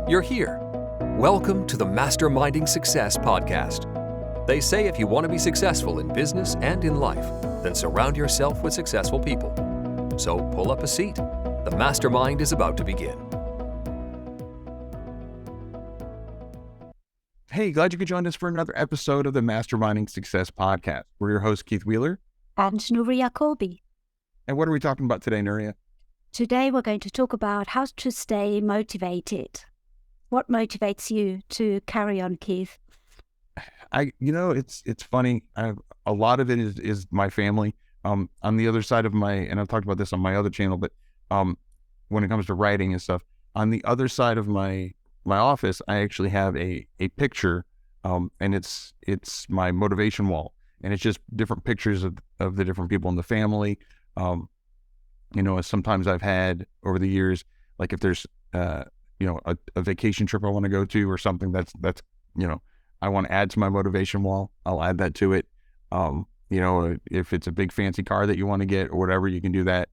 You're here. Welcome to the Masterminding Success podcast. They say if you want to be successful in business and in life, then surround yourself with successful people. So pull up a seat. The mastermind is about to begin. Hey, glad you could join us for another episode of the Masterminding Success podcast. We're your host, Keith Wheeler. And Nuria Colby. And what are we talking about today, Nuria? Today we're going to talk about how to stay motivated. What motivates you to carry on, Keith? It's funny. A lot of it is my family. On the other side of and I've talked about this on my other channel, but when it comes to writing and stuff, on the other side of my office, I actually have a picture, and it's my motivation wall, and it's just different pictures of the different people in the family. Sometimes I've had over the years, like if there's a vacation trip I want to go to or something that's I want to add to my motivation wall, I'll add that to it. If it's a big fancy car that you want to get or whatever, you can do that.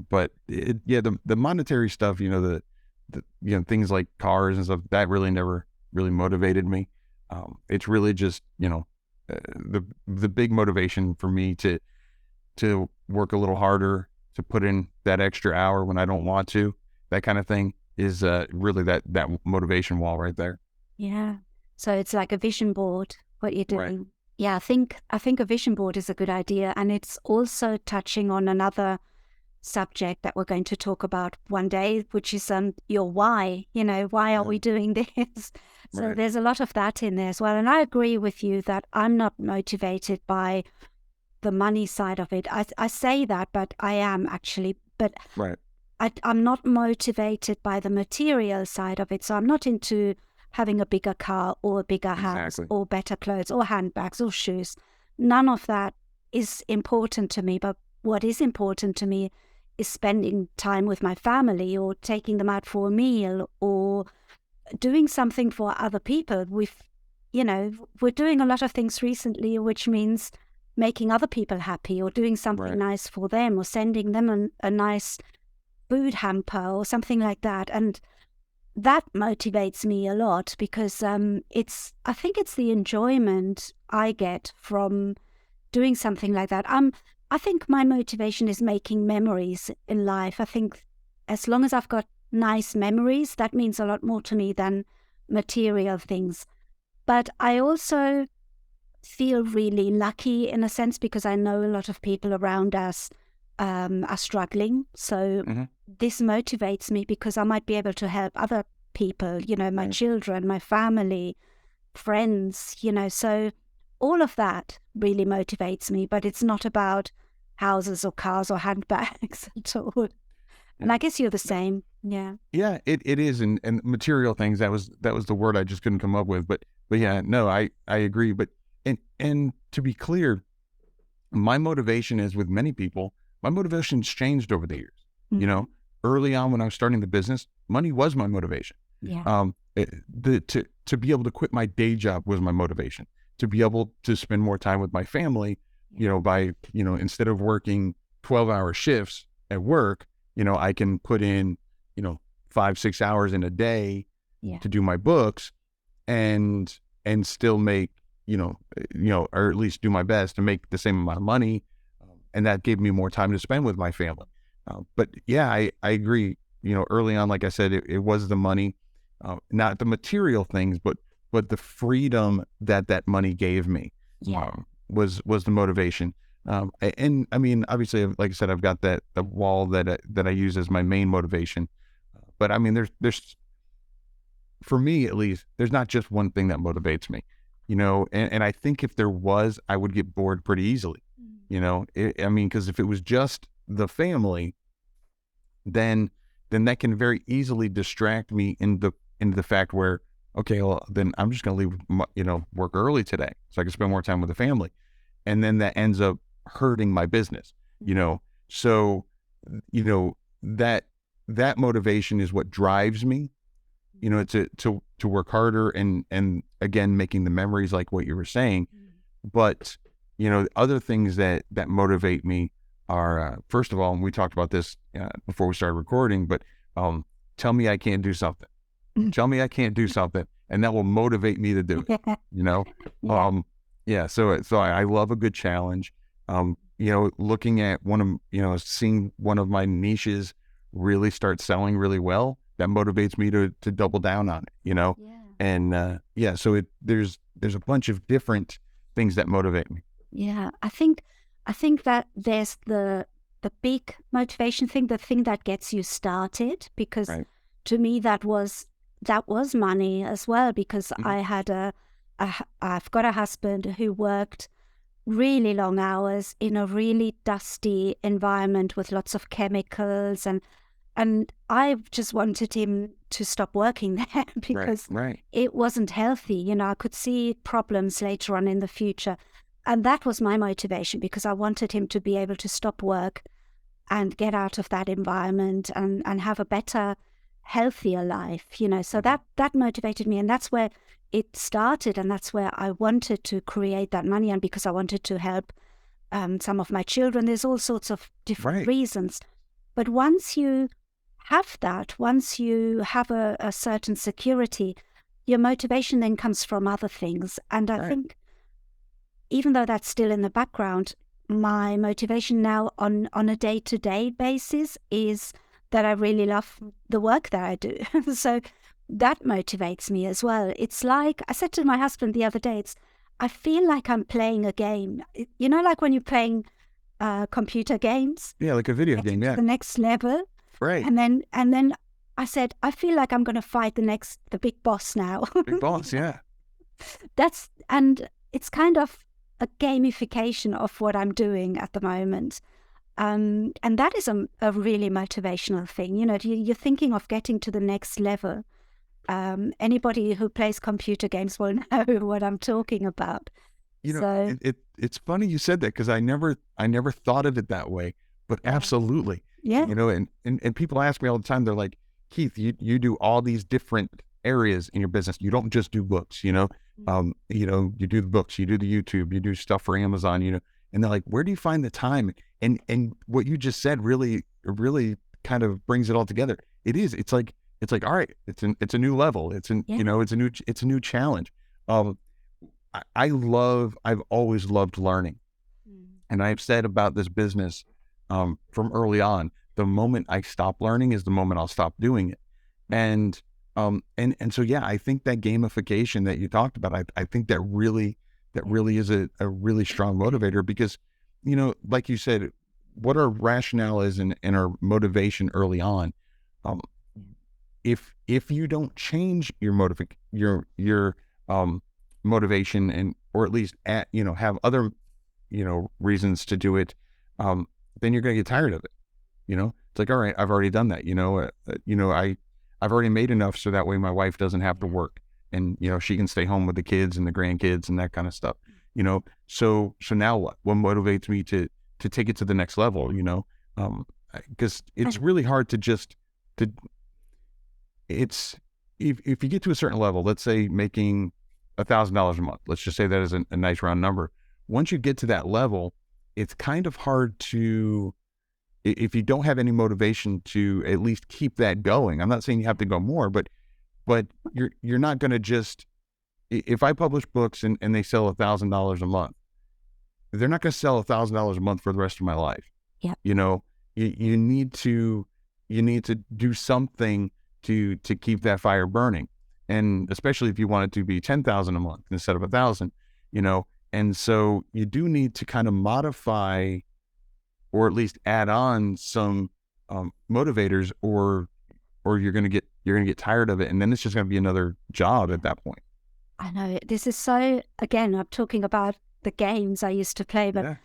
But the monetary stuff, the things like cars and stuff, that really never really motivated me. It's really just, the big motivation for me to work a little harder, to put in that extra hour when I don't want to, that kind of thing is really that motivation wall right there. Yeah. So it's like a vision board, what you're doing. Right. Yeah, I think a vision board is a good idea. And it's also touching on another subject that we're going to talk about one day, which is your why. Why are we doing this? So right. There's a lot of that in there as well. And I agree with you that I'm not motivated by the money side of it. I say that, but I am actually. But right. I'm not motivated by the material side of it. So I'm not into having a bigger car or a bigger house or better clothes or handbags or shoes. None of that is important to me. But what is important to me is spending time with my family or taking them out for a meal or doing something for other people. We're doing a lot of things recently, which means making other people happy or doing something nice for them or sending them a nice food hamper or something like that. And that motivates me a lot because I think it's the enjoyment I get from doing something like that. I think my motivation is making memories in life. I think as long as I've got nice memories, that means a lot more to me than material things. But I also feel really lucky in a sense because I know a lot of people around us are struggling. So this motivates me because I might be able to help other people, my children, my family, friends, so all of that really motivates me, but it's not about houses or cars or handbags at all. And I guess you're the same. Yeah. Yeah, it is. And material things, that was the word I just couldn't come up with. But yeah, no, I agree. But, and to be clear, my motivation is with many people, my motivation's changed over the years. Early on when I was starting the business, money was my motivation. Yeah. To be able to quit my day job was my motivation. To be able to spend more time with my family, by instead of working 12-hour shifts at work, I can put in 5-6 hours in a day to do my books and still make or at least do my best to make the same amount of money. And that gave me more time to spend with my family. But yeah, I agree. Early on, like I said, it was the money, not the material things, but the freedom that money gave me was the motivation. And I mean, obviously, like I said, I've got the wall that I use as my main motivation. But I mean, there's for me at least, there's not just one thing that motivates me. And I think if there was, I would get bored pretty easily. Because if it was just the family, then that can very easily distract me into the fact where, okay, well, then I'm just going to leave, work early today so I can spend more time with the family. And then that ends up hurting my business, So, that motivation is what drives me, to work harder and again, making the memories like what you were saying. But, other things that motivate me are, first of all, and we talked about this before we started recording, but tell me I can't do something. Tell me I can't do something, and that will motivate me to do it. You know, Yeah. yeah. So I love a good challenge. You know, looking at seeing one of my niches really start selling really well, that motivates me to double down on it. You know, Yeah. and yeah. So there's a bunch of different things that motivate me. Yeah. I think that there's the big motivation thing, the thing that gets you started, because Right. to me that was money as well, because Mhm. I had I've got a husband who worked really long hours in a really dusty environment with lots of chemicals, and I just wanted him to stop working there Right. because Right. it wasn't healthy. I could see problems later on in the future. And that was my motivation, because I wanted him to be able to stop work and get out of that environment and have a better, healthier life. So Mhm. that motivated me. And that's where it started. And that's where I wanted to create that money. And because I wanted to help some of my children, there's all sorts of different Right. reasons. But once you have that, once you have a certain security, your motivation then comes from other things. And I Right. think even though that's still in the background, my motivation now on a day-to-day basis is that I really love the work that I do. So that motivates me as well. It's like I said to my husband the other day, I feel like I'm playing a game. Like when you're playing computer games, Yeah, like a video getting game. to Yeah. the next level. Right. And then I said, I feel like I'm going to fight the big boss now. Big boss. Yeah. And it's kind of a gamification of what I'm doing at the moment. And that is a really motivational thing. You're thinking of getting to the next level. Anybody who plays computer games will know what I'm talking about. You know, So, it's funny you said that, because I never thought of it that way, but yeah. absolutely. Yeah. You know, and people ask me all the time, they're like, Keith, you do all these different areas in your business. You don't just do books, you do the books, you do the YouTube, you do stuff for Amazon, and they're like, where do you find the time? And what you just said really kind of brings it all together. It's like, all right, it's a new level. It's Yeah. it's a new challenge. I've always loved learning. And I've said about this business from early on, the moment I stop learning is the moment I'll stop doing it. And so, yeah, I think that gamification that you talked about, I think that really is a really strong motivator, because, like you said, what our rationale is and our motivation early on, if you don't change your motivation, and or at least have other reasons to do it, then you're going to get tired of it. It's like, all right, I've already done that. I've already made enough, so that way my wife doesn't have to work, and she can stay home with the kids and the grandkids and that kind of stuff. So now what motivates me to take it to the next level? Because it's really hard to just to it's if you get to a certain level, let's say making $1,000 a month, let's just say that is a nice round number. Once you get to that level, it's kind of hard to, if you don't have any motivation to at least keep that going. I'm not saying you have to go more, but you're not going to just, if I publish books and they sell $1,000 a month, they're not going to sell $1,000 a month for the rest of my life. Yeah. You need to do something to keep that fire burning, and especially if you want it to be 10,000 a month instead of 1,000, and so you do need to kind of modify, or at least add on some motivators, or you're gonna get tired of it, and then it's just gonna be another job at that point. I know this is so. Again, I'm talking about the games I used to play, but Yeah.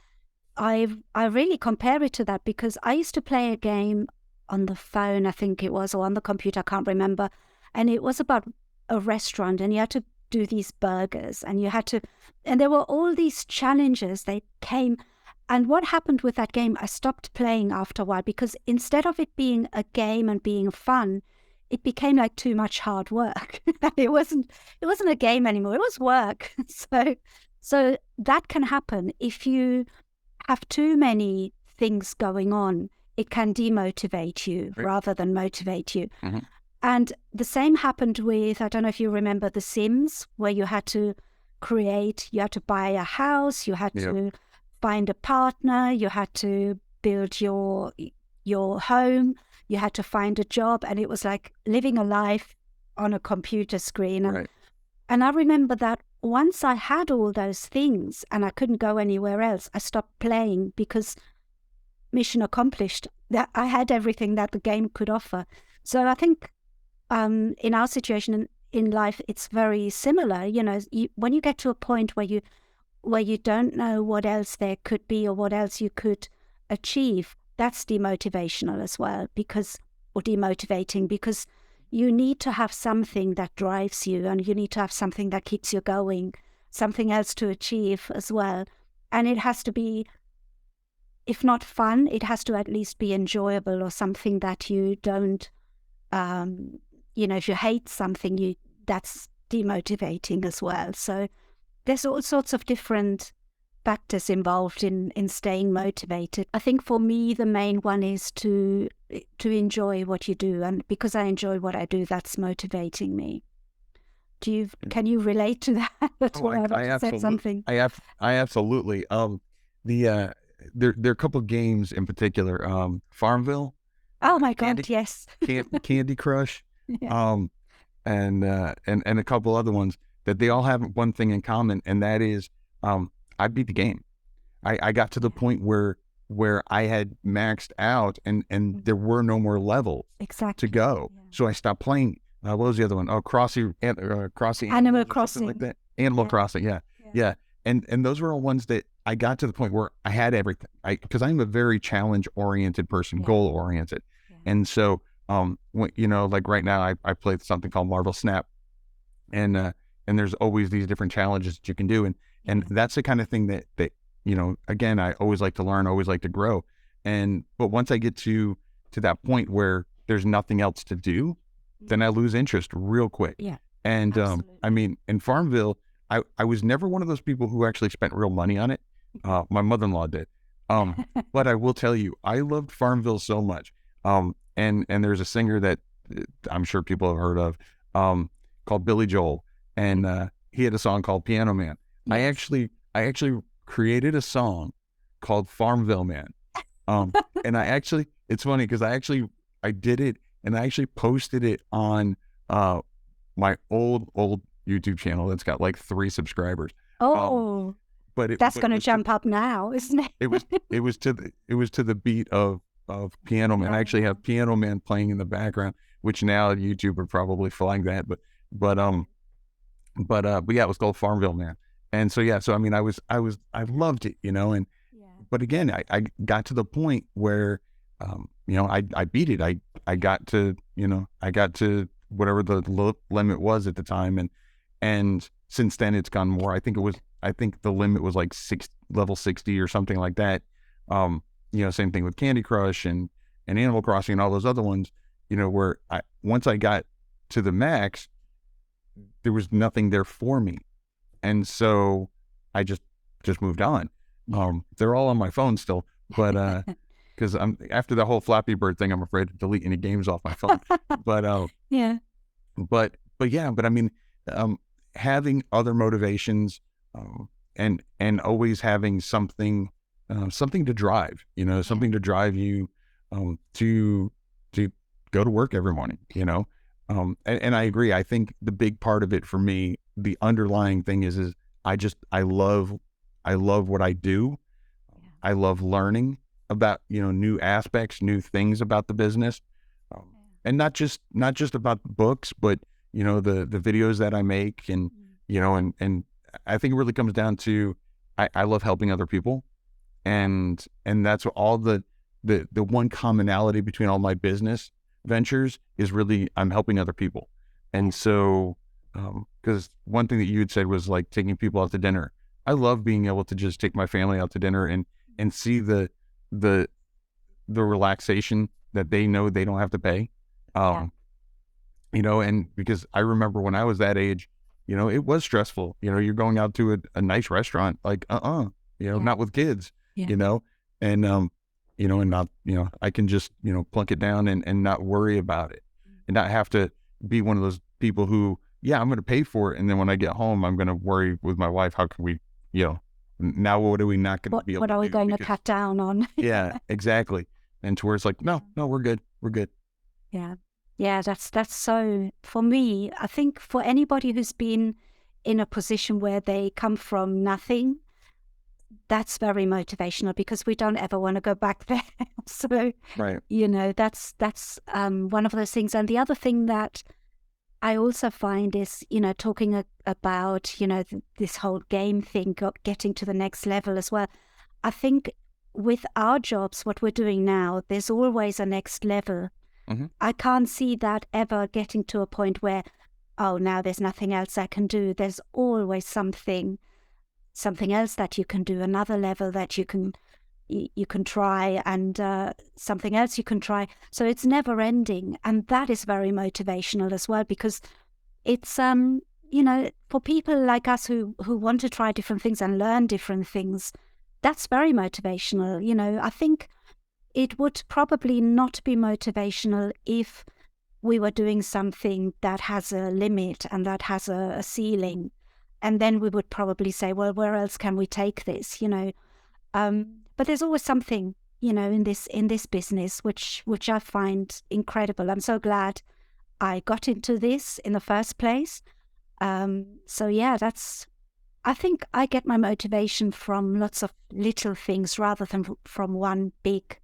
I really compare it to that, because I used to play a game on the phone, I think it was, or on the computer, I can't remember. And it was about a restaurant, and you had to do these burgers, and and there were all these challenges. They came. And what happened with that game, I stopped playing after a while, because instead of it being a game and being fun, it became like too much hard work. It wasn't a game anymore. It was work. So that can happen if you have too many things going on. It can demotivate you Right. rather than motivate you. Mm-hmm. And the same happened with, I don't know if you remember The Sims, where you had to buy a house, you had to find a partner, you had to build your home, you had to find a job, and it was like living a life on a computer screen. And I remember that once I had all those things and I couldn't go anywhere else, I stopped playing because mission accomplished. That I had everything that the game could offer. So I think in our situation in life, it's very similar. You know, when you get to a point where you don't know what else there could be or what else you could achieve, that's demotivational as well, or demotivating, because you need to have something that drives you, and you need to have something that keeps you going, something else to achieve as well. And it has to be, if not fun, it has to at least be enjoyable, or something that you don't, if you hate something, that's demotivating as well. So there's all sorts of different factors involved in staying motivated. I think for me, the main one is to enjoy what you do. And because I enjoy what I do, that's motivating me. Can you relate to that? I said something. I absolutely. There are a couple of games in particular. Farmville. Oh my God, yes. Candy Crush. And a couple other ones that they all have one thing in common, and that is I beat the game. I got to the point where I had maxed out and there were no more levels to go. Yeah. So I stopped playing. What was the other one? Oh, Animal Crossing. Like that. Animal Crossing, yeah. And those were all ones that I got to the point where I had everything. Because I'm a very challenge-oriented person, goal-oriented. Yeah. And so, like right now I play something called Marvel Snap. And there's always these different challenges that you can do. And that's the kind of thing that again, I always like to learn, always like to grow. But once I get to that point where there's nothing else to do, then I lose interest real quick. Yeah. And in Farmville, I was never one of those people who actually spent real money on it. My mother-in-law did. But I will tell you, I loved Farmville so much. And there's a singer that I'm sure people have heard of, called Billy Joel. And he had a song called Piano Man. Yes. I actually created a song called Farmville Man. And it's funny because I did it, and I actually posted it on my old YouTube channel that's got like 3 subscribers. Oh, that's going to jump up now, isn't it? it was to the beat of Piano Man. I actually have Piano Man playing in the background, which now YouTube would probably flag that, but yeah, it was called Farmville Man. And so, I loved it, but again, I got to the point where, I beat it. I got to whatever the limit was at the time. And since then it's gone more. I think the limit was like level 60 or something like that. Same thing with Candy Crush and Animal Crossing and all those other ones, where once I got to the max, there was nothing there for me. And so I just moved on. They're all on my phone still, but because after the whole Flappy Bird thing, I'm afraid to delete any games off my phone. But having other motivations, and always having something to drive, something to drive you to go to work every morning, and I agree. I think the big part of it for me, the underlying thing is I love what I do. Yeah. I love learning about, new aspects, new things about the business. And not just about books, but, the videos that I make and, and I think it really comes down to, I love helping other people. And that's all the one commonality between all my business ventures is really, I'm helping other people. And so, because one thing that you had said was like taking people out to dinner. I love being able to just take my family out to dinner and see the relaxation that they know they don't have to pay. And because I remember when I was that age, it was stressful. You're going out to a nice restaurant, like, not with kids, and, and not, I can just, plunk it down and not worry about it. and not have to be one of those people who, yeah, I'm going to pay for it. And then when I get home, I'm going to worry with my wife, how can we, now what are we not going to be able to do? What are we going to cut down on? Yeah, exactly. And to where it's like, no, we're good. We're good. Yeah. Yeah, that's so, for me, I think for anybody who's been in a position where they come from nothing, that's very motivational, because we don't ever want to go back there. So, Right. that's one of those things. And the other thing that I also find is, talking about, this whole game thing, getting to the next level as well. I think with our jobs, what we're doing now, there's always a next level. Mm-hmm. I can't see that ever getting to a point where, oh, now there's nothing else I can do. There's always something else that you can do, another level that you can try, and something else you can try. So it's never ending, and that is very motivational as well, because it's for people like us who want to try different things and learn different things, that's very motivational. I think it would probably not be motivational if we were doing something that has a limit and that has a ceiling, and then we would probably say, well, where else can we take this? But there's always something, in this business, which I find incredible. I'm so glad I got into this in the first place. So yeah, I think I get my motivation from lots of little things rather than from one big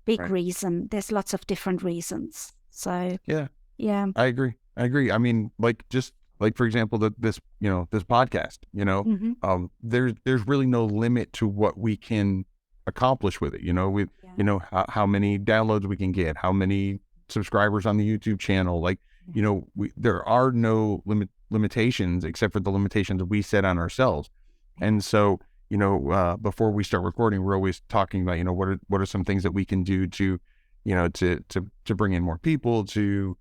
Right. reason. There's lots of different reasons. So Yeah, yeah. I agree. I mean, just for example, this podcast, Mm-hmm. there's really no limit to what we can accomplish with it. How many downloads we can get, how many subscribers on the YouTube channel. There are no limitations except for the limitations we set on ourselves. And so, before we start recording, we're always talking about, what are some things that we can do to, to bring in more people, to,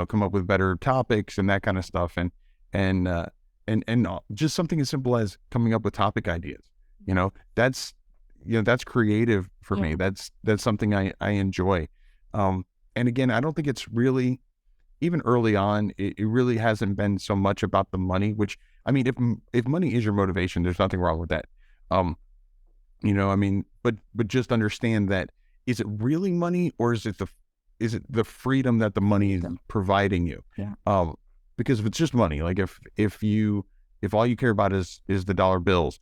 come up with better topics and that kind of stuff. And just something as simple as coming up with topic ideas, that's creative for me. That's something I enjoy. And again, I don't think it's really, even early on, it really hasn't been so much about the money, which, I mean, if money is your motivation, there's nothing wrong with that. But just understand that, is it really money, or is it the freedom that the money is providing you? Yeah. Because if it's just money, like if all you care about is the dollar bills,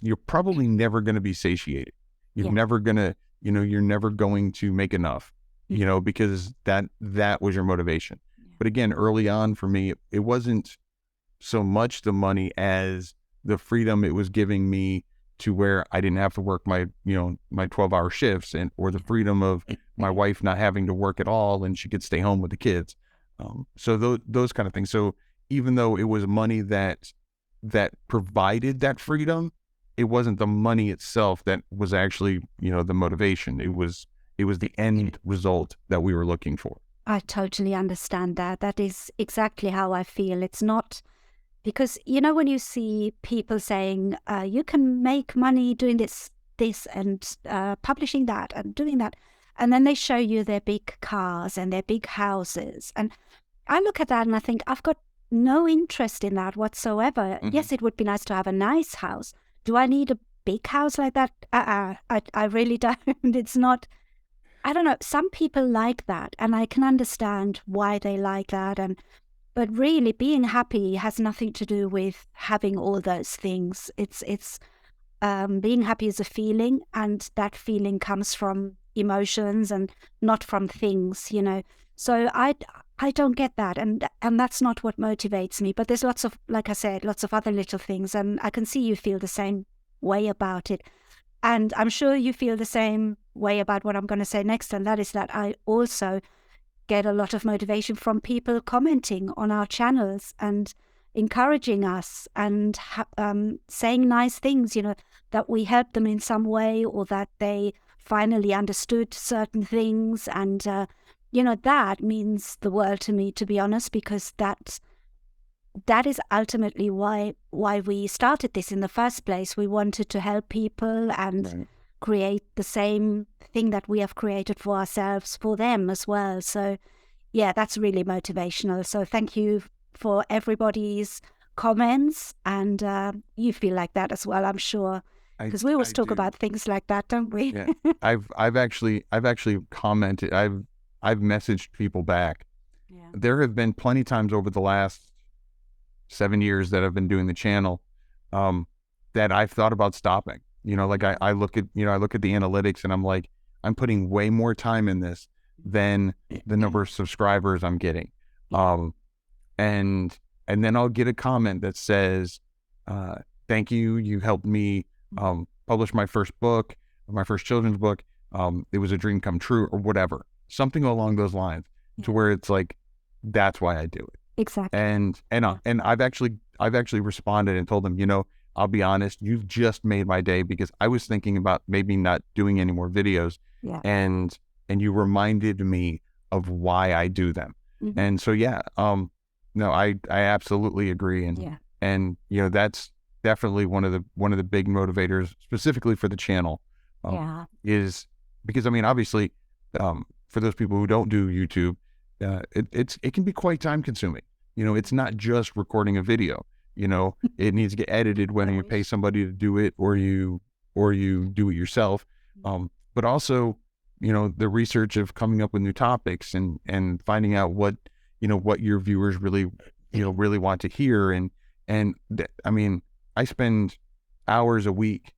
you're probably never going to be satiated. You're never going to make enough, because that was your motivation. But again, early on for me, it wasn't so much the money as the freedom it was giving me, to where I didn't have to work my 12-hour shifts, or the freedom of my wife not having to work at all and she could stay home with the kids. So those kind of things. So even though it was money that provided that freedom, it wasn't the money itself that was actually, the motivation. It was the end result that we were looking for. I totally understand that. That is exactly how I feel. It's not, because, when you see people saying, you can make money doing this and publishing that and doing that, and then they show you their big cars and their big houses. And I look at that and I think, I've got no interest in that whatsoever. Mm-hmm. Yes, it would be nice to have a nice house. Do I need a big house like that? I really don't. It's not, I don't know. Some people like that, and I can understand why they like that. But really, being happy has nothing to do with having all those things. It's being happy is a feeling, and that feeling comes from emotions and not from things, So I don't get that, and that's not what motivates me. But there's lots of, like I said, lots of other little things, and I can see you feel the same way about it. And I'm sure you feel the same way about what I'm going to say next, and that is that I also get a lot of motivation from people commenting on our channels and encouraging us and saying nice things, that we helped them in some way, or that they finally understood certain things. And, that means the world to me, to be honest, because that is ultimately why we started this in the first place. We wanted to help people and create the same thing that we have created for ourselves, for them as well. So, yeah, that's really motivational. So thank you for everybody's comments, and you feel like that as well, I'm sure, because we always I talk do. about things like that, don't we? Yeah. I've actually commented. I've messaged people back. Yeah. There have been plenty times over the last 7 years that I've been doing the channel, that I've thought about stopping. Like I look at the analytics and I'm like, I'm putting way more time in this than the number of subscribers I'm getting. And then I'll get a comment that says, thank you, you helped me publish my first book, my first children's book. It was a dream come true, or whatever, something along those lines, to where it's like, that's why I do it. Exactly. And I've actually responded and told them, I'll be honest, you've just made my day, because I was thinking about maybe not doing any more videos. Yeah. And you reminded me of why I do them. Mm-hmm. And so, no, I absolutely agree. And that's definitely one of the big motivators, specifically for the channel, is because, I mean, obviously, for those people who don't do YouTube, it can be quite time consuming. It's not just recording a video. It needs to get edited, whether you pay somebody to do it or you do it yourself. But also, the research of coming up with new topics and finding out what your viewers really want to hear. I mean, I spend hours a week,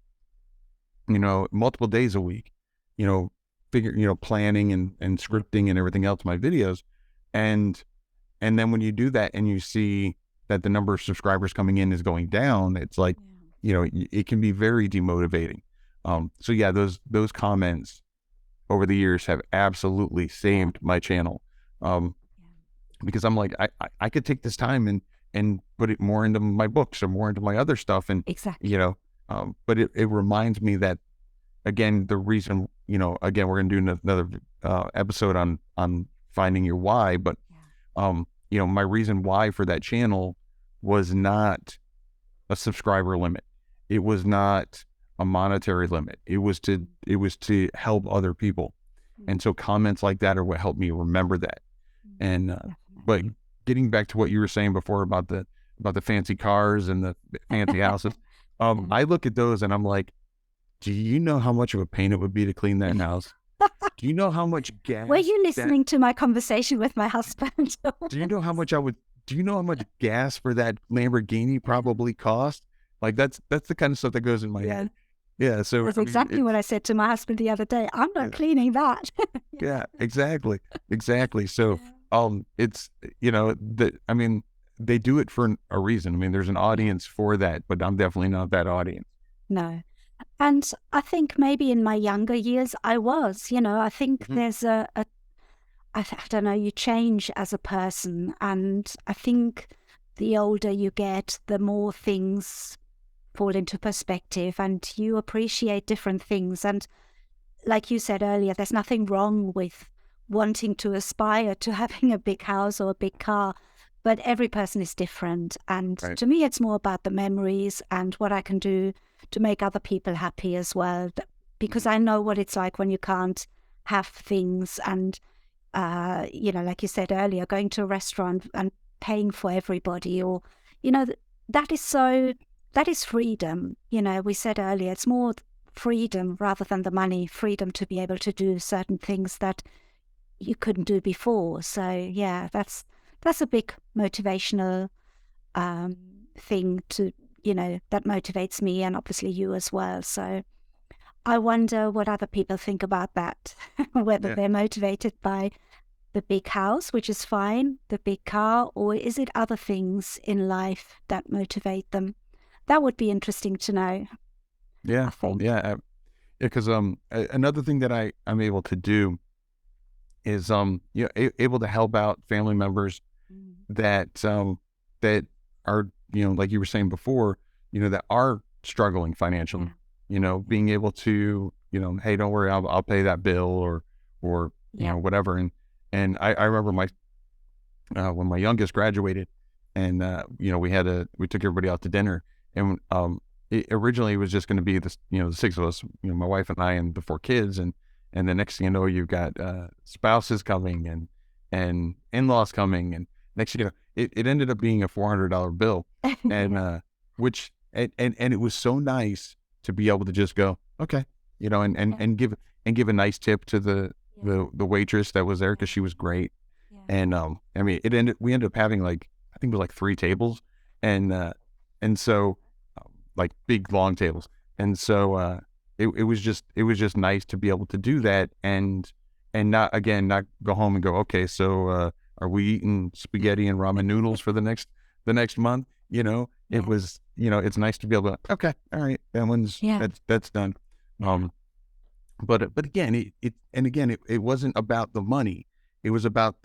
multiple days a week, planning and scripting and everything else, my videos. And then when you do that and you see that the number of subscribers coming in is going down, it's like, it can be very demotivating. So yeah, those comments over the years have absolutely saved my channel. Because I'm like, I could take this time and put it more into my books or more into my other stuff. And, exactly. But it reminds me that, again, the reason, again, we're going to do another episode on finding your why, but, my reason why for that channel was not a subscriber limit. It was not a monetary limit. It was to help other people. And so comments like that are what helped me remember that. And, but getting back to what you were saying before about the fancy cars and the fancy houses, I look at those and I'm like, do you know how much of a pain it would be to clean that house? Do you know how much gas? Were you listening to my conversation with my husband? Do you know how much gas for that Lamborghini probably cost? Like that's the kind of stuff that goes in my head. Yeah. So that's exactly what I said to my husband the other day. I'm not cleaning that. Yeah, exactly. So, it's, I mean, they do it for a reason. I mean, there's an audience for that, but I'm definitely not that audience. No. And I think maybe in my younger years, I was, I think there's I don't know, you change as a person. And I think the older you get, the more things fall into perspective and you appreciate different things. And like you said earlier, there's nothing wrong with wanting to aspire to having a big house or a big car, but every person is different. And to me, it's more about the memories and what I can do to make other people happy as well, because I know what it's like when you can't have things. And, like you said earlier, going to a restaurant and paying for everybody, or, that is freedom. We said earlier, it's more freedom rather than the money, freedom to be able to do certain things that you couldn't do before. So yeah, that's a big motivational thing to, that motivates me, and obviously you as well. So I wonder what other people think about that, whether they're motivated by the big house, which is fine, the big car, or is it other things in life that motivate them? That would be interesting to know. Yeah, because another thing that I'm able to do is able to help out family members that that are, like you were saying before, that are struggling financially. Being able to, hey, don't worry, I'll pay that bill, or whatever. And I remember when my youngest graduated, and we took everybody out to dinner, and originally it was just going to be the six of us, my wife and I and the four kids, and the next thing you know, you've got spouses coming, and in-laws coming, and next thing you know, it ended up being a $400 bill, and which and it was so nice to be able to just go, okay, and give a nice tip to the waitress that was there, because she was great. And I mean, we ended up having, like, I think it was like 3 tables, and so like big long tables, and so it was just nice to be able to do that, and not go home and go, okay, so are we eating spaghetti and ramen noodles for the next month? It was, it's nice to be able to, okay, all right, that's done. But again, it wasn't about the money. It was about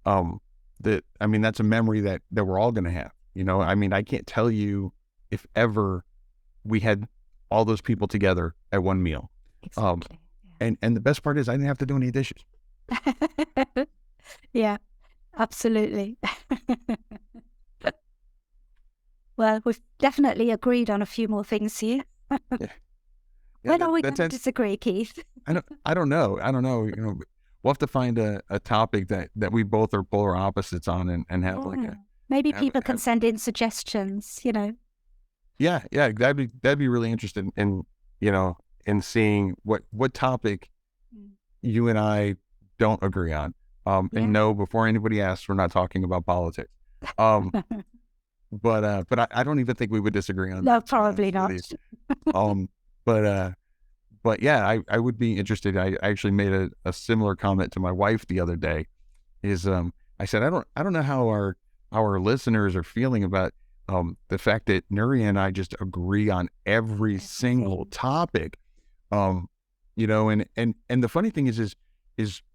I mean, that's a memory that we're all going to have. I mean, I can't tell you if ever we had all those people together at one meal. Exactly. And the best part is I didn't have to do any dishes. Yeah, absolutely. Well, we've definitely agreed on a few more things here. Yeah. When are we going to disagree, Keith? I don't know. We'll have to find a topic that we both are polar opposites on, and have maybe people can send in suggestions. Yeah, that'd be really interesting in seeing what topic you and I don't agree on. And no, before anybody asks, we're not talking about politics. But I don't even think we would disagree on that. No, probably not. But yeah, I would be interested. I actually made a similar comment to my wife the other day. I said, I don't know how our listeners are feeling about the fact that Nuri and I just agree on every single topic. And the funny thing is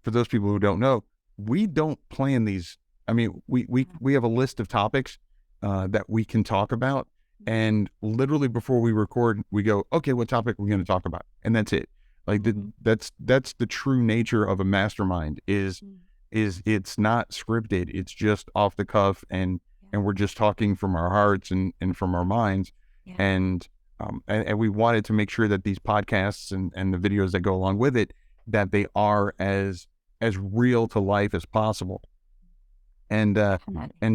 for those people who don't know, we don't plan these. I mean, we have a list of topics that we can talk about, and literally before we record, we go, okay, what topic are we going to talk about? And that's it. Like that's the true nature of a mastermind is it's not scripted. It's just off the cuff, and we're just talking from our hearts and from our minds. Yeah. And we wanted to make sure that these podcasts and the videos that go along with it, that they are as real to life as possible. And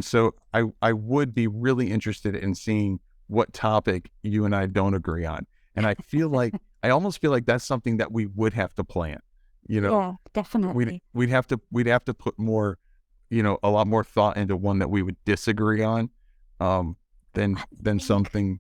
so I would be really interested in seeing what topic you and I don't agree on. And I almost feel like that's something that we would have to plan. Yeah, definitely. We'd have to put more, a lot more thought into one that we would disagree on, than something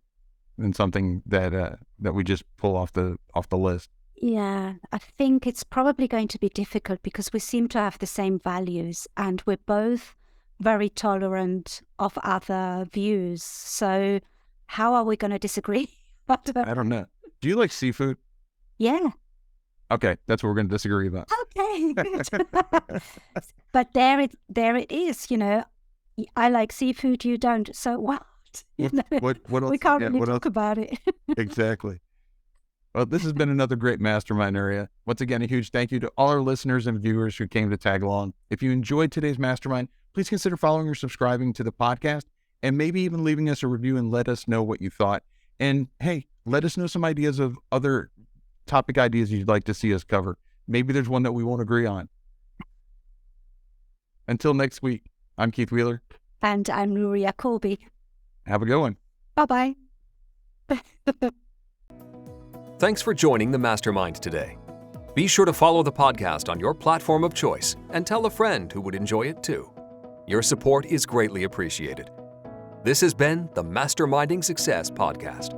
that we just pull off the list. Yeah, I think it's probably going to be difficult because we seem to have the same values, and we're both very tolerant of other views. So how are we going to disagree? I don't know. Do you like seafood? Yeah. Okay, that's what we're going to disagree about. Okay, good. But there it is. I like seafood, you don't. So what? What else? We can't really talk about it. Exactly. Well, this has been another great mastermind area. Once again, a huge thank you to all our listeners and viewers who came to tag along. If you enjoyed today's mastermind, please consider following or subscribing to the podcast, and maybe even leaving us a review and let us know what you thought. And hey, let us know some ideas of other topic ideas you'd like to see us cover. Maybe there's one that we won't agree on. Until next week, I'm Keith Wheeler. And I'm Nuria Colby. Have a good one. Bye-bye. Thanks for joining the Mastermind today. Be sure to follow the podcast on your platform of choice and tell a friend who would enjoy it too. Your support is greatly appreciated. This has been the Masterminding Success Podcast.